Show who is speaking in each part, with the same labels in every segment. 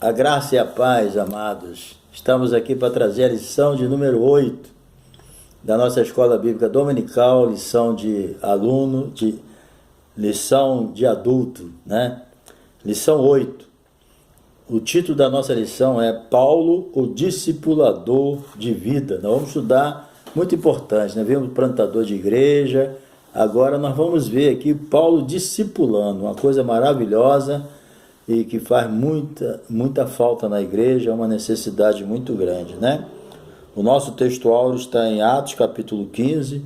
Speaker 1: A graça e a paz, amados. Estamos aqui para trazer a lição de número 8 da nossa Escola Bíblica Dominical, lição de aluno, lição de adulto, né? Lição 8. O título da nossa lição é Paulo, o discipulador de vida. Nós vamos estudar, muito importante, né? Vimos plantador de igreja, agora nós vamos ver aqui Paulo discipulando, uma coisa maravilhosa e que faz muita falta na igreja, é uma necessidade muito grande, né? O nosso texto áureo está em Atos capítulo 15,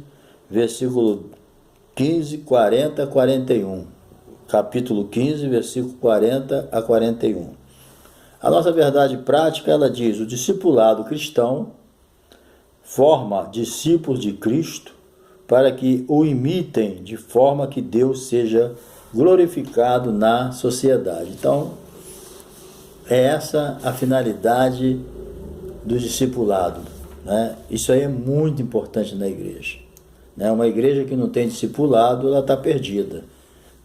Speaker 1: versículo 15, 40 a 41. Capítulo 15, versículo 40 a 41. A nossa verdade prática, ela diz: o discipulado cristão forma discípulos de Cristo para que o imitem de forma que Deus seja glorificado na sociedade. Então, é essa a finalidade do discipulado, né? Isso aí é muito importante na igreja, né? Uma igreja que não tem discipulado, ela está perdida,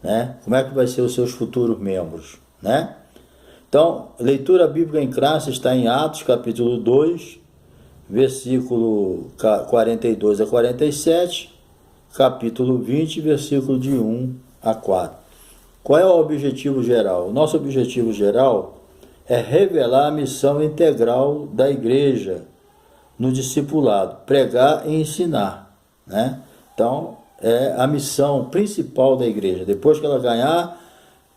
Speaker 1: né? Como é que vai ser os seus futuros membros, né? Então, leitura bíblica em classe está em Atos capítulo 2, versículo 42 a 47, capítulo 20, versículo de 1 a 4. Qual é o objetivo geral? O nosso objetivo geral é revelar a missão integral da igreja no discipulado, pregar e ensinar, né? Então, é a missão principal da igreja. Depois que ela ganhar,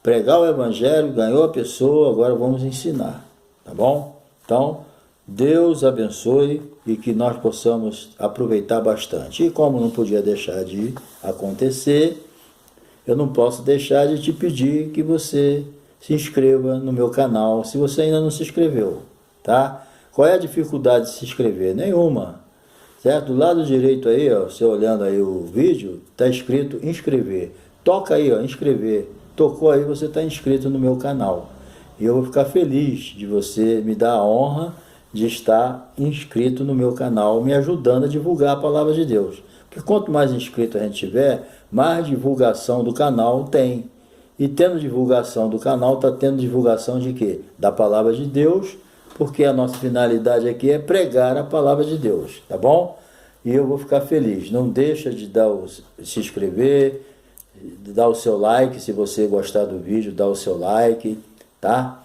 Speaker 1: pregar o evangelho, ganhou a pessoa, agora vamos ensinar, tá bom? Então, Deus abençoe e que nós possamos aproveitar bastante. E como não podia deixar de acontecer, eu não posso deixar de te pedir que você se inscreva no meu canal, se você ainda não se inscreveu, tá? Qual é a dificuldade de se inscrever? Nenhuma, certo? Do lado direito aí, ó, você olhando aí o vídeo, está escrito inscrever. Toca aí, ó, inscrever. Tocou aí, você está inscrito no meu canal. E eu vou ficar feliz de você me dar a honra de estar inscrito no meu canal, me ajudando a divulgar a palavra de Deus. Porque quanto mais inscrito a gente tiver, mais divulgação do canal tem. E tendo divulgação do canal, está tendo divulgação de quê? Da palavra de Deus, porque a nossa finalidade aqui é pregar a palavra de Deus, tá bom? E eu vou ficar feliz. Não deixa de se inscrever, dar o seu like, se você gostar do vídeo, dá o seu like, tá?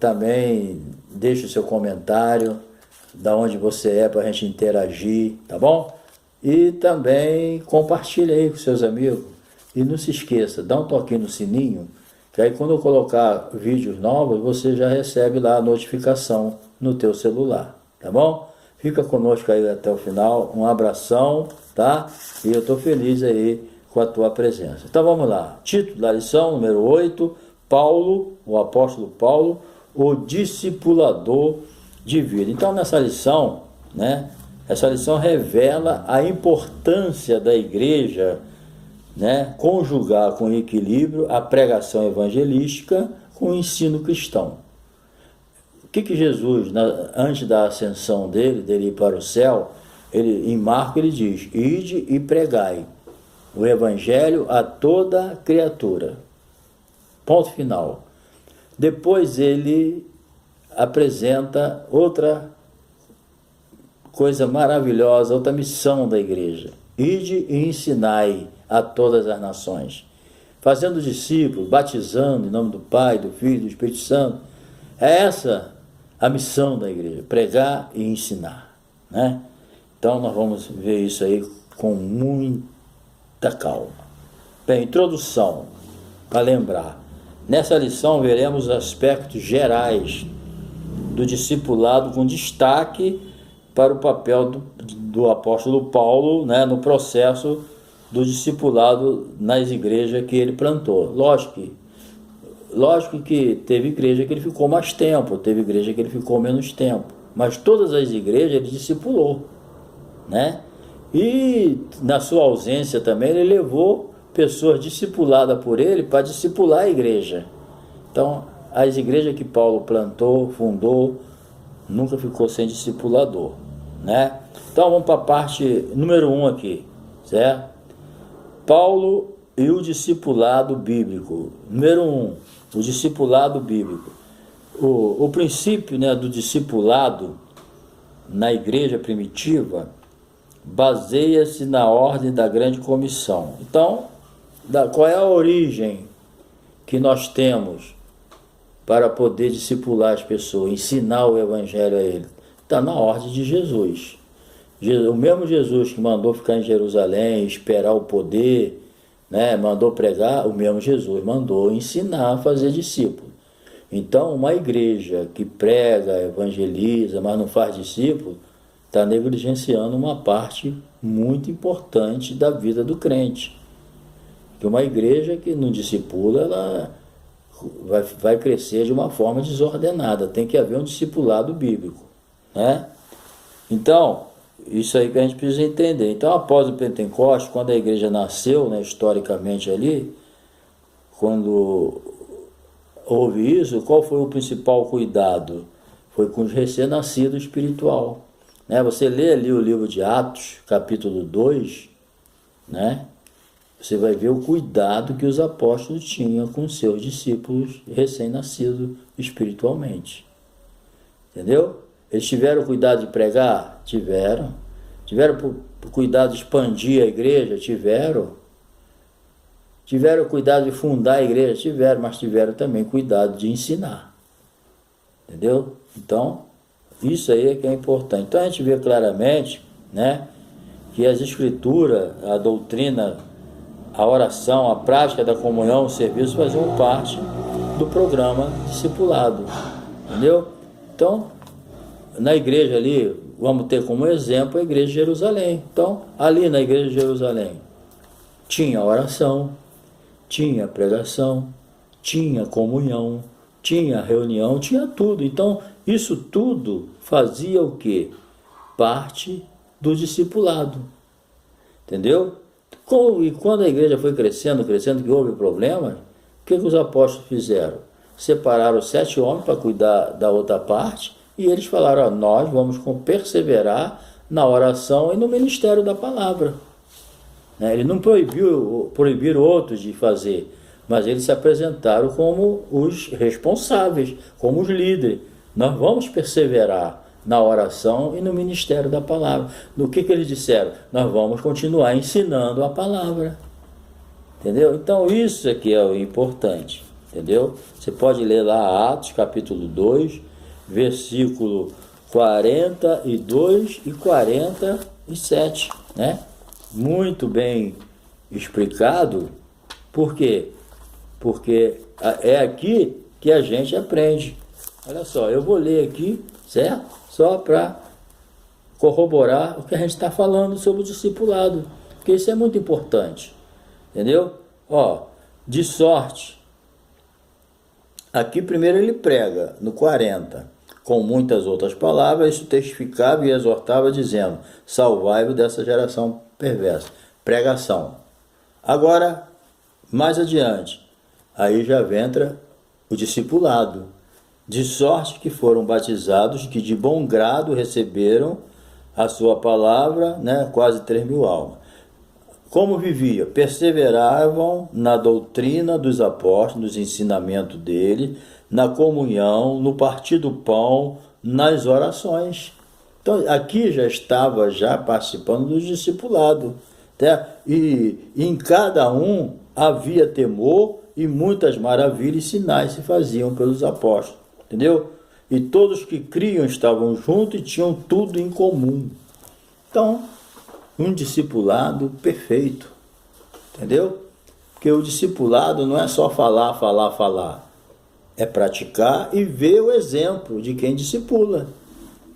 Speaker 1: Também deixa o seu comentário, da onde você é, para a gente interagir, tá bom? E também compartilha aí com seus amigos. E não se esqueça, dá um toquinho no sininho, que aí quando eu colocar vídeos novos, você já recebe lá a notificação no teu celular, tá bom? Fica conosco aí até o final, um abração, tá? E eu estou feliz aí com a tua presença. Então vamos lá, título da lição número 8, Paulo, o apóstolo Paulo, o discipulador de vida. Então nessa lição, né? Essa lição revela a importância da igreja, né, conjugar com equilíbrio a pregação evangelística com o ensino cristão. O que Jesus, antes da ascensão dele ir para o céu, em Marcos ele diz: ide e pregai o evangelho a toda criatura. Ponto final. Depois ele apresenta outra coisa maravilhosa, outra missão da igreja: ide e ensinai a todas as nações, fazendo discípulos, batizando em nome do Pai, do Filho e do Espírito Santo. É essa a missão da igreja, pregar e ensinar, né? Então nós vamos ver isso aí com muita calma. Bem, introdução, para lembrar. Nessa lição veremos aspectos gerais do discipulado, com destaque para o papel do apóstolo Paulo, né, no processo do discipulado nas igrejas que ele plantou. Lógico que teve igreja que ele ficou mais tempo, teve igreja que ele ficou menos tempo, mas todas as igrejas ele discipulou, né? E na sua ausência também ele levou pessoas discipuladas por ele para discipular a igreja. Então, as igrejas que Paulo plantou, fundou, nunca ficou sem discipulador, né? Então vamos para a parte número 1 aqui, certo? Paulo e o discipulado bíblico. Número 1, o discipulado bíblico. o princípio, né, do discipulado na igreja primitiva baseia-se na ordem da grande comissão. Então, qual é a origem que nós temos para poder discipular as pessoas, ensinar o evangelho a ele? Está na ordem de Jesus. O mesmo Jesus que mandou ficar em Jerusalém, esperar o poder, né, mandou pregar, o mesmo Jesus mandou ensinar a fazer discípulo. Então, uma igreja que prega, evangeliza, mas não faz discípulo, está negligenciando uma parte muito importante da vida do crente. Que uma igreja que não discipula, ela vai crescer de uma forma desordenada. Tem que haver um discipulado bíblico, né? Então, isso aí que a gente precisa entender. Então, após o Pentecostes, quando a igreja nasceu, né, historicamente ali, quando houve isso, qual foi o principal cuidado? Foi com os recém-nascidos espiritual. Né? Você lê ali o livro de Atos, capítulo 2, né? Você vai ver o cuidado que os apóstolos tinham com seus discípulos recém-nascidos espiritualmente. Entendeu? Eles tiveram cuidado de pregar? Tiveram. Tiveram cuidado de expandir a igreja? Tiveram. Tiveram cuidado de fundar a igreja? Tiveram, mas tiveram também cuidado de ensinar. Entendeu? Então, isso aí é que é importante. Então a gente vê claramente, né, que as escrituras, a doutrina, a oração, a prática da comunhão, o serviço faziam parte do programa discipulado. Entendeu? Então, na igreja ali, vamos ter como exemplo a igreja de Jerusalém. Então, ali na igreja de Jerusalém, tinha oração, tinha pregação, tinha comunhão, tinha reunião, tinha tudo. Então, isso tudo fazia o quê? Parte do discipulado. Entendeu? E quando a igreja foi crescendo, que houve problemas, o que os apóstolos fizeram? Separaram 7 homens para cuidar da outra parte, e eles falaram, nós vamos perseverar na oração e no ministério da palavra. Ele não proibiram outros de fazer, mas eles se apresentaram como os responsáveis, como os líderes. Nós vamos perseverar na oração e no ministério da palavra. No que eles disseram? Nós vamos continuar ensinando a palavra. Entendeu? Então isso aqui é o importante. Entendeu? Você pode ler lá Atos capítulo 2, versículo 42 e 47, né? Muito bem explicado. Por quê? Porque é aqui que a gente aprende. Olha só, eu vou ler aqui, certo? Só para corroborar o que a gente está falando sobre o discipulado, porque isso é muito importante. Entendeu? Ó, de sorte. Aqui primeiro ele prega, no 40, com muitas outras palavras, isso testificava e exortava, dizendo, salvai-vos dessa geração perversa. Pregação. Agora, mais adiante, aí já entra o discipulado. De sorte que foram batizados, que de bom grado receberam a sua palavra, né, quase 3.000 almas. Como vivia? Perseveravam na doutrina dos apóstolos, nos ensinamentos dele, na comunhão, no partir do pão, nas orações. Então, aqui já estava participando do discipulado. Tá? E em cada um havia temor e muitas maravilhas e sinais se faziam pelos apóstolos. Entendeu? E todos que criam estavam juntos e tinham tudo em comum. Então, um discipulado perfeito. Entendeu? Porque o discipulado não é só falar. É praticar e ver o exemplo de quem discipula.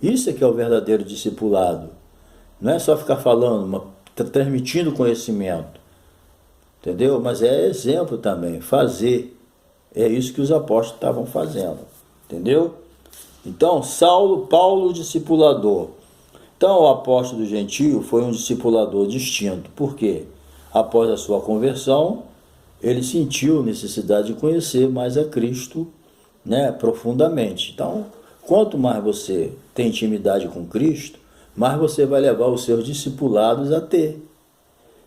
Speaker 1: Isso é que é o verdadeiro discipulado. Não é só ficar falando, transmitindo conhecimento. Entendeu? Mas é exemplo também, fazer. É isso que os apóstolos estavam fazendo. Entendeu? Então, Paulo, discipulador. Então, o apóstolo gentio foi um discipulador distinto. Por quê? Após a sua conversão, ele sentiu necessidade de conhecer mais a Cristo, né, profundamente. Então, quanto mais você tem intimidade com Cristo, mais você vai levar os seus discipulados a ter.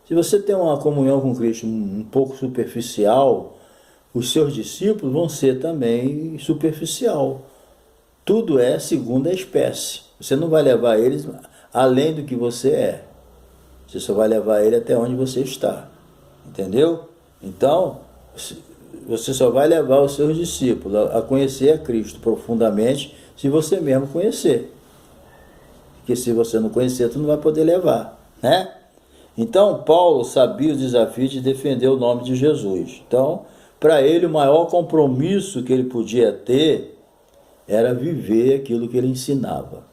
Speaker 1: Se você tem uma comunhão com Cristo um pouco superficial, os seus discípulos vão ser também superficial. Tudo é segundo a espécie. Você não vai levar eles além do que você é. Você só vai levar ele até onde você está. Entendeu? Então, você só vai levar os seus discípulos a conhecer a Cristo profundamente se você mesmo conhecer. Porque se você não conhecer, tu não vai poder levar, né? Então, Paulo sabia os desafios de defender o nome de Jesus. Então, para ele, o maior compromisso que ele podia ter era viver aquilo que ele ensinava.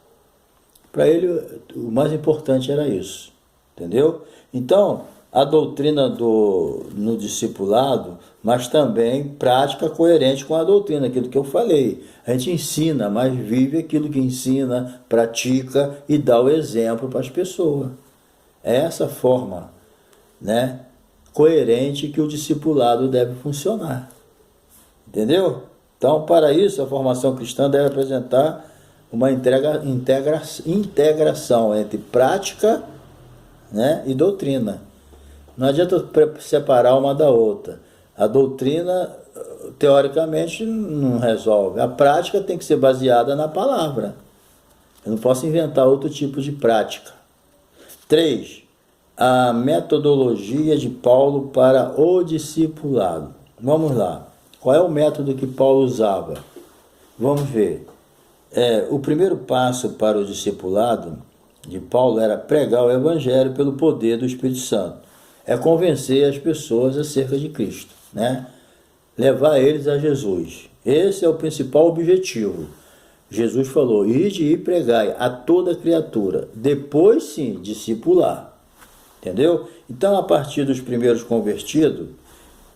Speaker 1: Para ele, o mais importante era isso, entendeu? Então, a doutrina no discipulado, mas também prática coerente com a doutrina, aquilo que eu falei. A gente ensina, mas vive aquilo que ensina, pratica e dá o exemplo para as pessoas. É essa forma, né, coerente que o discipulado deve funcionar. Entendeu? Então, para isso, a formação cristã deve apresentar uma integração entre prática, né, e doutrina. Não adianta separar uma da outra. A doutrina, teoricamente, não resolve. A prática tem que ser baseada na palavra. Eu não posso inventar outro tipo de prática. 3. A metodologia de Paulo para o discipulado. Vamos lá. Qual é o método que Paulo usava? Vamos ver. O primeiro passo para o discipulado de Paulo era pregar o Evangelho pelo poder do Espírito Santo. É convencer as pessoas acerca de Cristo, né? Levar eles a Jesus. Esse é o principal objetivo. Jesus falou, ide e pregai a toda criatura. Depois, sim, discipular. Entendeu? Então, a partir dos primeiros convertidos,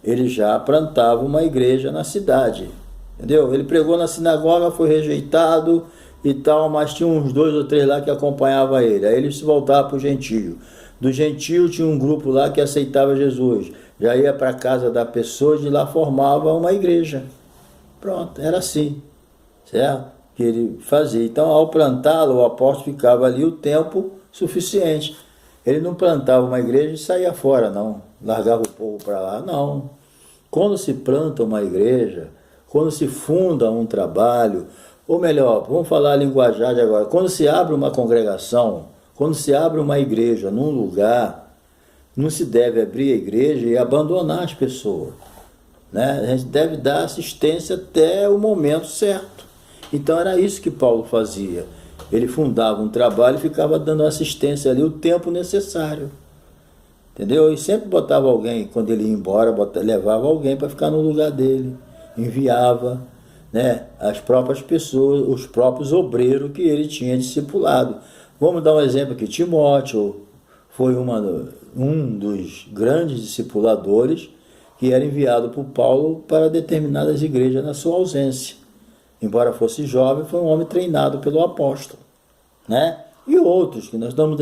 Speaker 1: ele já plantava uma igreja na cidade. Entendeu? Ele pregou na sinagoga, foi rejeitado e tal, mas tinha uns 2 ou 3 lá que acompanhavam ele. Aí ele se voltava para o gentio. Do gentio tinha um grupo lá que aceitava Jesus. Já ia para a casa da pessoa e de lá formava uma igreja. Pronto, era assim. Certo? Que ele fazia. Então, ao plantá-lo, o apóstolo ficava ali o tempo suficiente. Ele não plantava uma igreja e saía fora, não. Largava o povo para lá, não. Quando se planta uma igreja, quando se funda um trabalho, ou melhor, vamos falar a linguajar de agora, quando se abre uma congregação, quando se abre uma igreja num lugar, não se deve abrir a igreja e abandonar as pessoas, né? A gente deve dar assistência até o momento certo. Então era isso que Paulo fazia. Ele fundava um trabalho e ficava dando assistência ali o tempo necessário. Entendeu? E sempre botava alguém, quando ele ia embora, levava alguém para ficar no lugar dele. Enviava, né, as próprias pessoas, os próprios obreiros que ele tinha discipulado. Vamos dar um exemplo aqui. Timóteo foi um dos grandes discipuladores que era enviado por Paulo para determinadas igrejas na sua ausência. Embora fosse jovem, foi um homem treinado pelo apóstolo, né? E outros, que nós estamos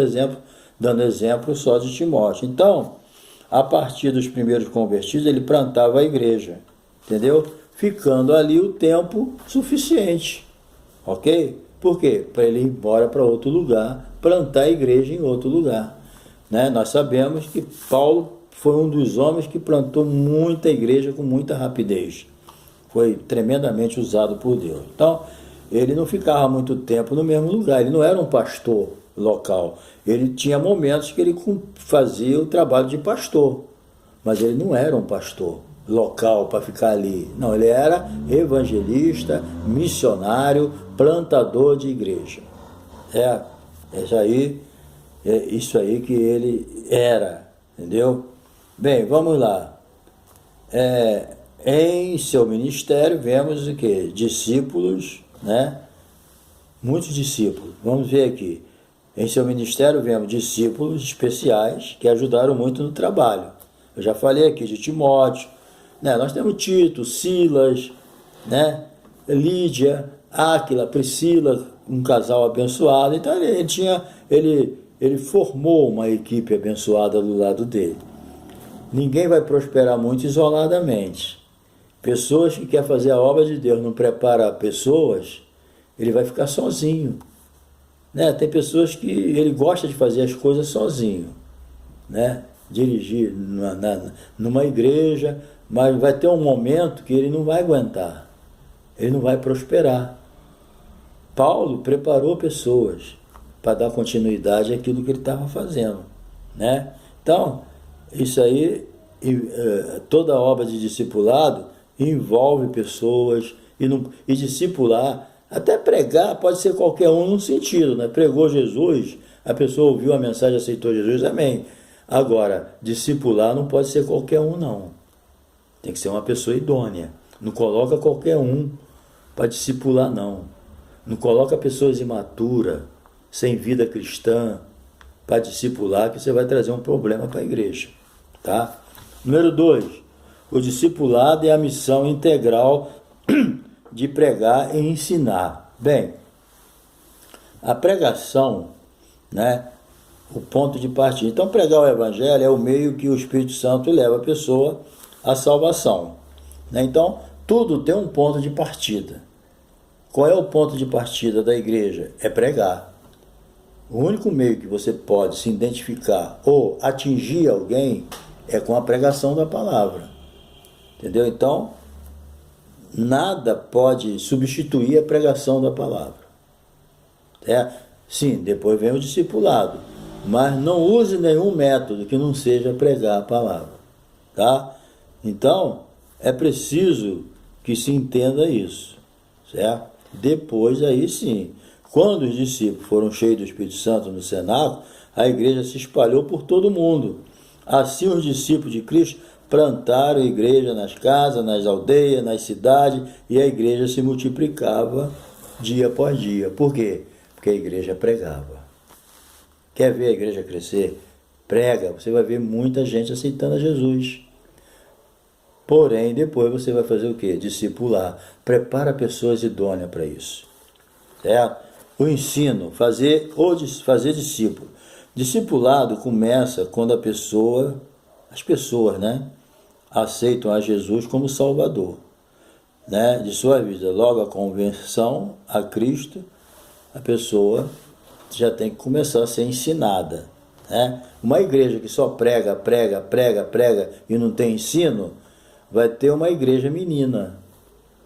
Speaker 1: dando exemplo só de Timóteo. Então, a partir dos primeiros convertidos, ele plantava a igreja, entendeu? Ficando ali o tempo suficiente, ok? Por quê? Para ele ir embora para outro lugar, plantar a igreja em outro lugar, né? Nós sabemos que Paulo foi um dos homens que plantou muita igreja com muita rapidez. Foi tremendamente usado por Deus. Então, ele não ficava muito tempo no mesmo lugar, ele não era um pastor local. Ele tinha momentos que ele fazia o trabalho de pastor, mas ele não era um pastor local para ficar ali. Não, ele era evangelista, missionário, plantador de igreja. É isso aí que ele era, entendeu? Bem, vamos lá. Em seu ministério, vemos o quê? Discípulos, né? Muitos discípulos. Vamos ver aqui. Em seu ministério, vemos discípulos especiais que ajudaram muito no trabalho. Eu já falei aqui de Timóteo, né? Nós temos Tito, Silas, né? Lídia, Áquila, Priscila, um casal abençoado. Então, ele formou uma equipe abençoada do lado dele. Ninguém vai prosperar muito isoladamente. Pessoas que querem fazer a obra de Deus, não prepara pessoas, ele vai ficar sozinho, né? Tem pessoas que ele gosta de fazer as coisas sozinho, né? dirigir numa igreja, mas vai ter um momento que ele não vai aguentar, ele não vai prosperar. Paulo preparou pessoas para dar continuidade àquilo que ele estava fazendo, né? Então, isso aí, toda obra de discipulado envolve pessoas, e discipular, até pregar pode ser qualquer um num sentido, né? Pregou Jesus, a pessoa ouviu a mensagem, aceitou Jesus, amém. Agora, discipular não pode ser qualquer um, não. Tem que ser uma pessoa idônea. Não coloca qualquer um para discipular, não. Não coloca pessoas imaturas, sem vida cristã, para discipular, que você vai trazer um problema para a igreja. Tá? Número 2, o discipulado é a missão integral de pregar e ensinar. Bem, a pregação, né, o ponto de partida. Então, pregar o evangelho é o meio que o Espírito Santo leva a pessoa à salvação, né? Então, tudo tem um ponto de partida. Qual é o ponto de partida da igreja? É pregar. O único meio que você pode se identificar ou atingir alguém é com a pregação da palavra. Entendeu? Então, nada pode substituir a pregação da palavra. Sim, depois vem o discipulado, mas não use nenhum método que não seja pregar a palavra. Tá? Então, é preciso que se entenda isso. Certo? Depois, aí sim, quando os discípulos foram cheios do Espírito Santo no cenáculo, a igreja se espalhou por todo o mundo. Assim, os discípulos de Cristo plantaram a igreja nas casas, nas aldeias, nas cidades, e a igreja se multiplicava dia após dia. Por quê? Porque a igreja pregava. Quer ver a igreja crescer? Prega, você vai ver muita gente aceitando a Jesus. Porém, depois você vai fazer o quê? Discipular. Prepara pessoas idôneas para isso. Certo? O ensino, fazer discípulo. Discipulado começa quando as pessoas, né, aceitam a Jesus como Salvador, né, de sua vida. Logo a conversão a Cristo, a pessoa já tem que começar a ser ensinada, né? Uma igreja que só prega e não tem ensino, vai ter uma igreja menina,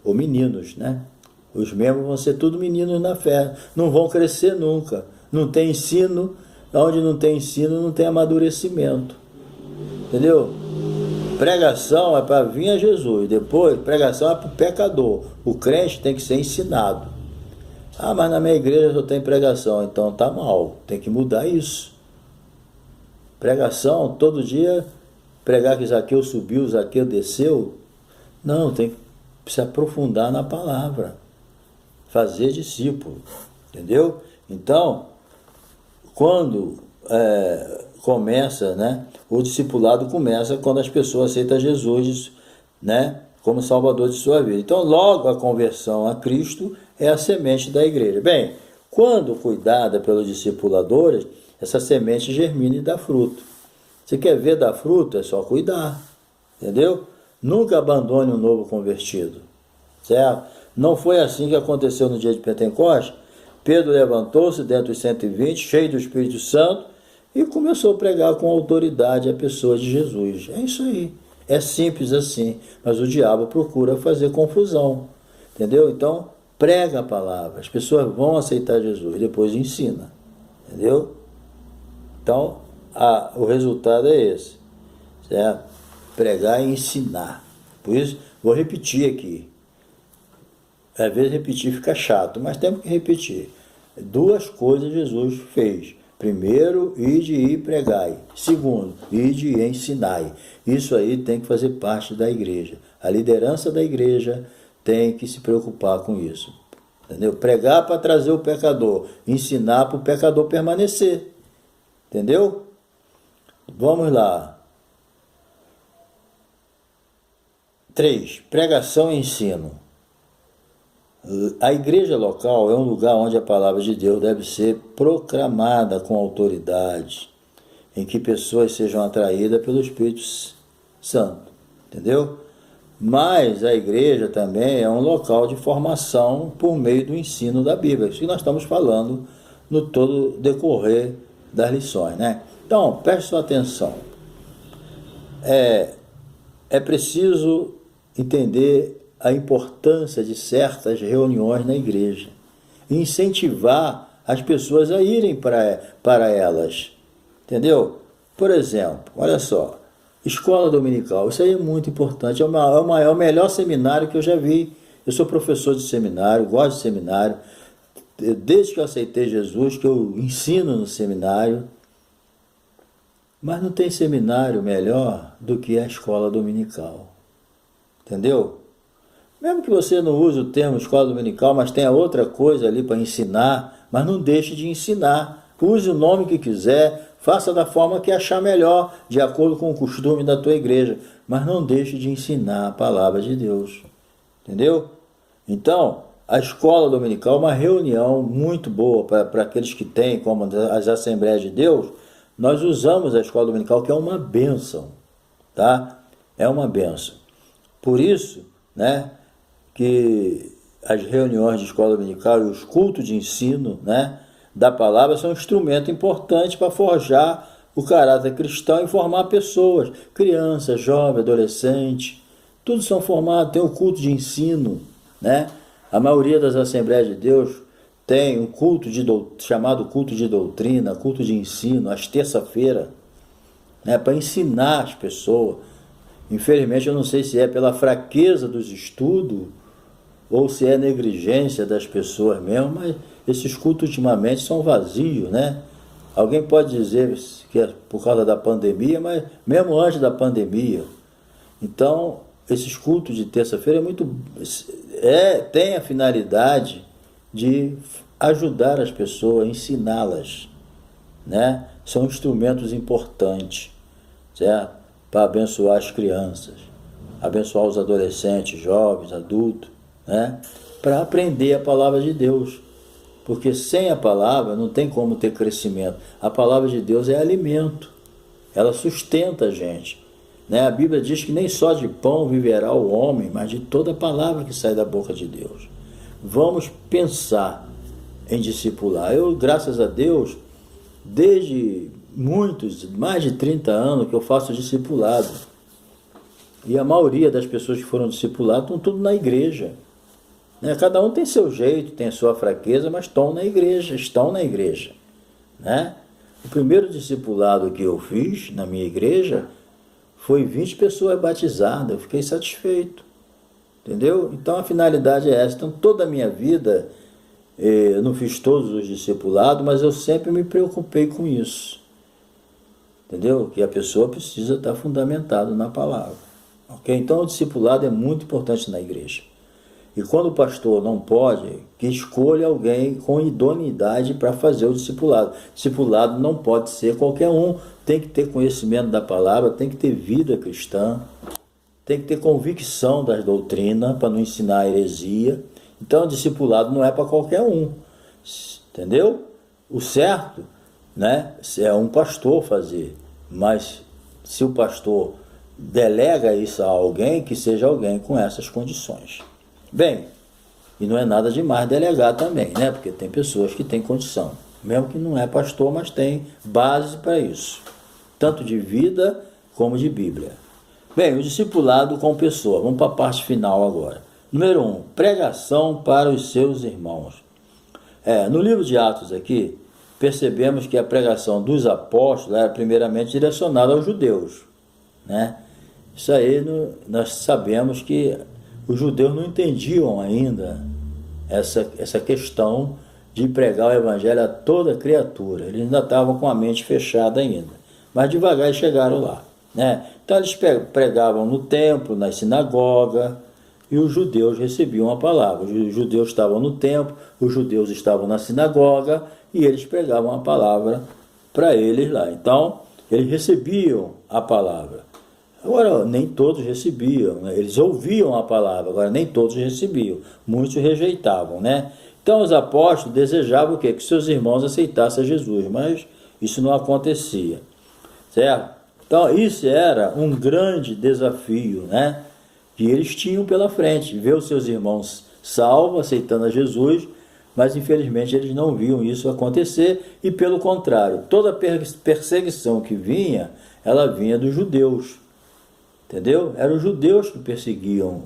Speaker 1: ou meninos, né? Os membros vão ser tudo meninos na fé, não vão crescer nunca. Não tem ensino, onde não tem ensino não tem amadurecimento. Entendeu? Pregação é para vir a Jesus, depois pregação é para o pecador. O crente tem que ser ensinado. Ah, mas na minha igreja só tem pregação, então tá mal, tem que mudar isso. Pregação, todo dia, pregar que Zaqueu subiu, Zaqueu desceu. Não, tem que se aprofundar na palavra. Fazer discípulo, entendeu? Então, quando começa, né, o discipulado começa quando as pessoas aceitam Jesus, né, como Salvador de sua vida. Então, logo a conversão a Cristo é a semente da igreja. Bem, quando cuidada pelos discipuladores, essa semente germina e dá fruto. Você quer ver dar fruto? É só cuidar, entendeu? Nunca abandone um novo convertido, certo? Não foi assim que aconteceu no dia de Pentecostes. Pedro levantou-se dentro dos 120, cheio do Espírito Santo, e começou a pregar com autoridade a pessoa de Jesus. É isso aí. É simples assim, mas o diabo procura fazer confusão, entendeu? Então, prega a palavra, as pessoas vão aceitar Jesus, depois ensina, entendeu? Então, o resultado é esse, certo? Pregar e ensinar. Por isso, vou repetir aqui. Às vezes repetir fica chato, mas temos que repetir. 2 coisas Jesus fez. Primeiro, ide e pregai. Segundo, ide e ensinai. Isso aí tem que fazer parte da igreja. A liderança da igreja tem que se preocupar com isso. Entendeu? Pregar para trazer o pecador, ensinar para o pecador permanecer. Entendeu? Vamos lá. 3. Pregação e ensino. A igreja local é um lugar onde a palavra de Deus deve ser proclamada com autoridade, em que pessoas sejam atraídas pelo Espírito Santo, entendeu? Mas a igreja também é um local de formação por meio do ensino da Bíblia, isso que nós estamos falando no todo decorrer das lições, né? Então, preste sua atenção. é preciso entender a importância de certas reuniões na igreja e incentivar as pessoas a irem para elas, entendeu? Por exemplo, olha só, escola dominical, isso aí é muito importante, é o melhor seminário que eu já vi. Eu sou professor de seminário, gosto de seminário, desde que eu aceitei Jesus, que eu ensino no seminário, mas não tem seminário melhor do que a escola dominical, entendeu? Mesmo que você não use o termo escola dominical, mas tenha outra coisa ali para ensinar, mas não deixe de ensinar. Use o nome que quiser, faça da forma que achar melhor, de acordo com o costume da tua igreja, mas não deixe de ensinar a palavra de Deus, entendeu? Então, a escola dominical é uma reunião muito boa para aqueles que têm, como as Assembleias de Deus. Nós usamos a escola dominical, que é uma bênção, tá? É uma bênção. Por isso, né, que as reuniões de escola dominical e os cultos de ensino, né, da palavra são um instrumento importante para forjar o caráter cristão e formar pessoas, crianças, jovens, adolescentes, todos são formados, tem o culto de ensino, né? A maioria das Assembleias de Deus tem um culto chamado culto de doutrina, culto de ensino, às terça-feira, né, para ensinar as pessoas. Infelizmente, eu não sei se é pela fraqueza dos estudos ou se é negligência das pessoas mesmo, mas esses cultos ultimamente são vazios, né? Alguém pode dizer que é por causa da pandemia, mas mesmo antes da pandemia. Então, esses cultos de terça-feira tem a finalidade de ajudar as pessoas, ensiná-las, né? São instrumentos importantes, certo? Para abençoar as crianças, abençoar os adolescentes, jovens, adultos, né? Para aprender a palavra de Deus, porque sem a palavra não tem como ter crescimento. A palavra de Deus é alimento, ela sustenta a gente, né? A Bíblia diz que nem só de pão viverá o homem, mas de toda palavra que sai da boca de Deus. Vamos pensar em discipular. Eu, graças a Deus, desde mais de 30 anos que eu faço discipulado. E a maioria das pessoas que foram discipuladas estão tudo na igreja, né? Cada um tem seu jeito, tem a sua fraqueza, mas estão na igreja, né? O primeiro discipulado que eu fiz na minha igreja foi 20 pessoas batizadas, eu fiquei satisfeito, entendeu? Então a finalidade é essa. Então toda a minha vida, eu não fiz todos os discipulados, mas eu sempre me preocupei com isso, entendeu? Que a pessoa precisa estar fundamentada na palavra, ok? Então o discipulado é muito importante na igreja. E quando o pastor não pode, que escolha alguém com idoneidade para fazer o discipulado. Discipulado não pode ser qualquer um, tem que ter conhecimento da palavra, tem que ter vida cristã, tem que ter convicção das doutrinas para não ensinar heresia. Então o discipulado não é para qualquer um, entendeu? O certo, né, é um pastor fazer, mas se o pastor delega isso a alguém, que seja alguém com essas condições. Bem, e não é nada demais delegar também, né? Porque tem pessoas que têm condição, mesmo que não é pastor, mas tem base para isso, tanto de vida como de Bíblia. Bem, o discipulado com pessoa, vamos para a parte final agora. Número 1, pregação para os seus irmãos. No livro de Atos aqui, percebemos que a pregação dos apóstolos era primeiramente direcionada aos judeus, né? Isso aí nós sabemos que os judeus não entendiam ainda essa questão de pregar o evangelho a toda criatura. Eles ainda estavam com a mente fechada ainda, mas devagar eles chegaram lá, né? Então eles pregavam no templo, na sinagoga, e os judeus recebiam a palavra. Os judeus estavam no templo, os judeus estavam na sinagoga, e eles pregavam a palavra para eles lá. Então eles recebiam a palavra. Agora, nem todos recebiam, né? Eles ouviam a palavra, agora nem todos recebiam, muitos rejeitavam, né? Então os apóstolos desejavam o quê? Que seus irmãos aceitassem Jesus, mas isso não acontecia, certo? Então isso era um grande desafio, né, que eles tinham pela frente, ver os seus irmãos salvos, aceitando a Jesus, mas infelizmente eles não viam isso acontecer, e pelo contrário, toda perseguição que vinha, ela vinha dos judeus, entendeu? Eram os judeus que perseguiam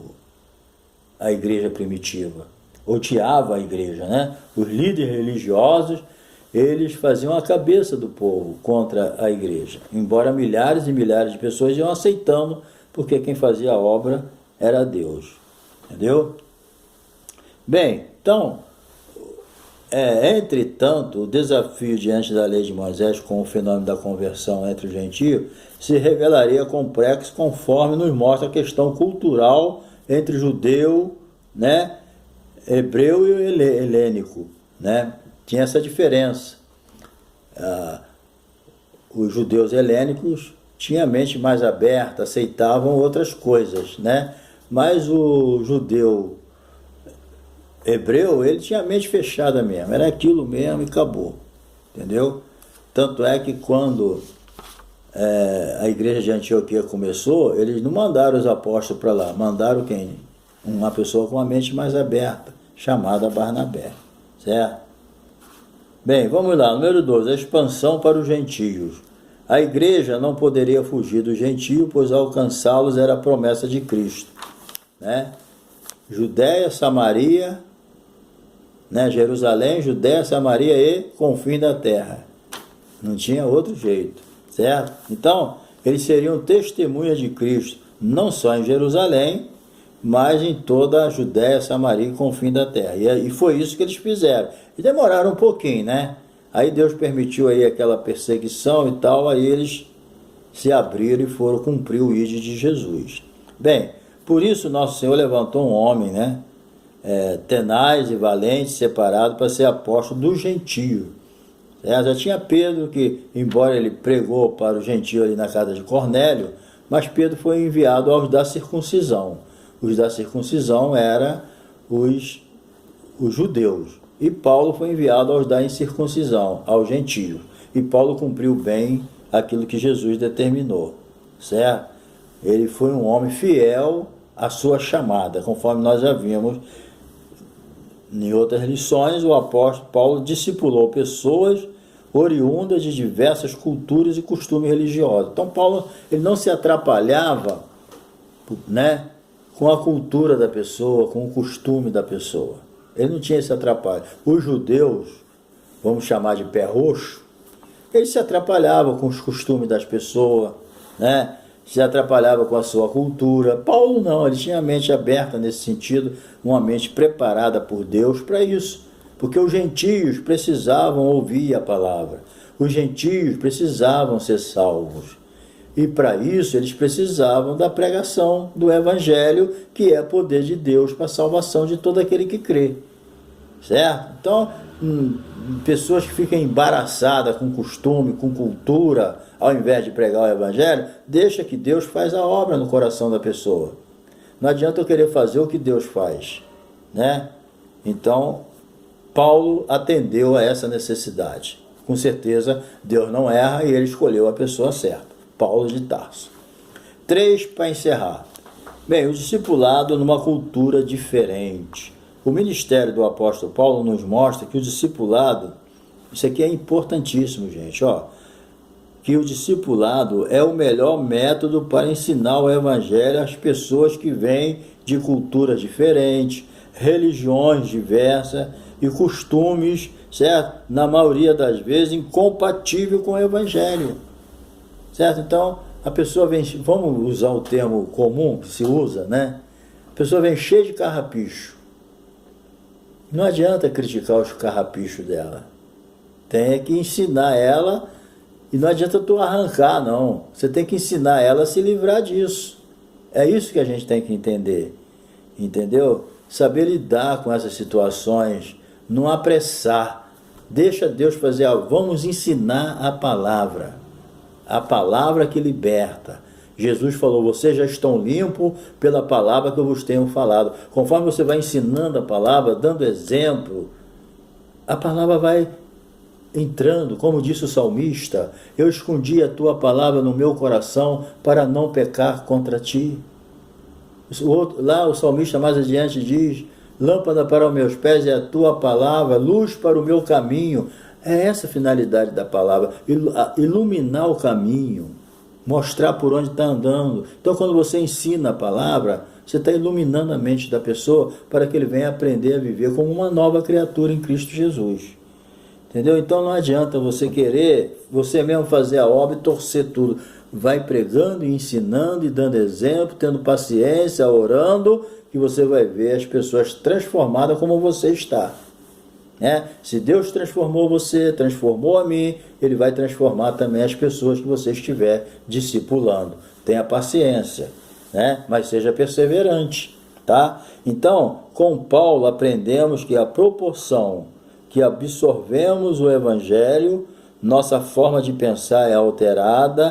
Speaker 1: a igreja primitiva, odiavam a igreja, né? Os líderes religiosos, eles faziam a cabeça do povo contra a igreja, embora milhares e milhares de pessoas iam aceitando, porque quem fazia a obra era Deus, entendeu? Bem, então, entretanto, o desafio diante da lei de Moisés com o fenômeno da conversão entre os gentios se revelaria complexo conforme nos mostra a questão cultural entre judeu, né, hebreu e helênico, né? Tinha essa diferença. Os judeus helênicos tinham a mente mais aberta, aceitavam outras coisas, né? Mas o judeu hebreu, ele tinha a mente fechada mesmo, era aquilo mesmo e acabou, entendeu? Tanto é que quando a igreja de Antioquia começou, eles não mandaram os apóstolos para lá, mandaram quem? Uma pessoa com a mente mais aberta, chamada Barnabé, certo? Bem, vamos lá, número 12, a expansão para os gentios. A igreja não poderia fugir do gentio, pois alcançá-los era a promessa de Cristo, né? Judéia, Samaria, né? Jerusalém, Judéia, Samaria e confim da terra. Não tinha outro jeito, certo? Então, eles seriam testemunhas de Cristo, não só em Jerusalém, mas em toda a Judéia, Samaria e confim da terra. E foi isso que eles fizeram. E demoraram um pouquinho, né? Aí Deus permitiu aí aquela perseguição e tal, aí eles se abriram e foram cumprir o ídolo de Jesus. Bem, por isso nosso Senhor levantou um homem, né? Tenaz e valente, separado para ser apóstolo do gentio. Já tinha Pedro que, embora ele pregou para o gentio ali na casa de Cornélio, mas Pedro foi enviado aos da circuncisão. Os da circuncisão eram os judeus. E Paulo foi enviado aos da incircuncisão, aos gentios. E Paulo cumpriu bem aquilo que Jesus determinou, certo? Ele foi um homem fiel à sua chamada, conforme nós já vimos em outras lições. O apóstolo Paulo discipulou pessoas oriundas de diversas culturas e costumes religiosos. Então Paulo, ele não se atrapalhava, né, com a cultura da pessoa, com o costume da pessoa. Ele não tinha esse atrapalho. Os judeus, vamos chamar de pé roxo, eles se atrapalhavam com os costumes das pessoas, né? Se atrapalhava com a sua cultura. Paulo não, ele tinha a mente aberta nesse sentido, uma mente preparada por Deus para isso, porque os gentios precisavam ouvir a palavra, os gentios precisavam ser salvos, e para isso eles precisavam da pregação do Evangelho, que é poder de Deus para a salvação de todo aquele que crê, certo? Então, pessoas que ficam embaraçadas com costume, com cultura, ao invés de pregar o Evangelho, deixa que Deus faz a obra no coração da pessoa. Não adianta eu querer fazer o que Deus faz, né? Então, Paulo atendeu a essa necessidade. Com certeza, Deus não erra e ele escolheu a pessoa certa, Paulo de Tarso. 3, para encerrar. Bem, o discipulado numa cultura diferente. O ministério do apóstolo Paulo nos mostra que o discipulado, isso aqui é importantíssimo, gente, que o discipulado é o melhor método para ensinar o Evangelho às pessoas que vêm de culturas diferentes, religiões diversas e costumes, certo? Na maioria das vezes, incompatível com o Evangelho, certo? Então, a pessoa vem, vamos usar o termo comum que se usa, né? A pessoa vem cheia de carrapicho. Não adianta criticar os carrapichos dela. Tem que ensinar ela, e não adianta tu arrancar, não. Você tem que ensinar ela a se livrar disso. É isso que a gente tem que entender. Entendeu? Saber lidar com essas situações, não apressar. Deixa Deus fazer algo. Vamos ensinar a palavra que liberta. Jesus falou, vocês já estão limpos pela palavra que eu vos tenho falado. Conforme você vai ensinando a palavra, dando exemplo, a palavra vai entrando, como disse o salmista, eu escondi a tua palavra no meu coração para não pecar contra ti. Lá o salmista mais adiante diz, lâmpada para os meus pés é a tua palavra, luz para o meu caminho. É essa a finalidade da palavra, iluminar o caminho, mostrar por onde está andando. Então, quando você ensina a palavra, você está iluminando a mente da pessoa para que ele venha aprender a viver como uma nova criatura em Cristo Jesus. Entendeu? Então não adianta você querer, você mesmo fazer a obra e torcer tudo. Vai pregando e ensinando e dando exemplo, tendo paciência, orando, que você vai ver as pessoas transformadas como você está. Se Deus transformou você, transformou a mim, Ele vai transformar também as pessoas que você estiver discipulando. Tenha paciência, mas seja perseverante, tá? Então, com Paulo aprendemos que a proporção que absorvemos o Evangelho, nossa forma de pensar é alterada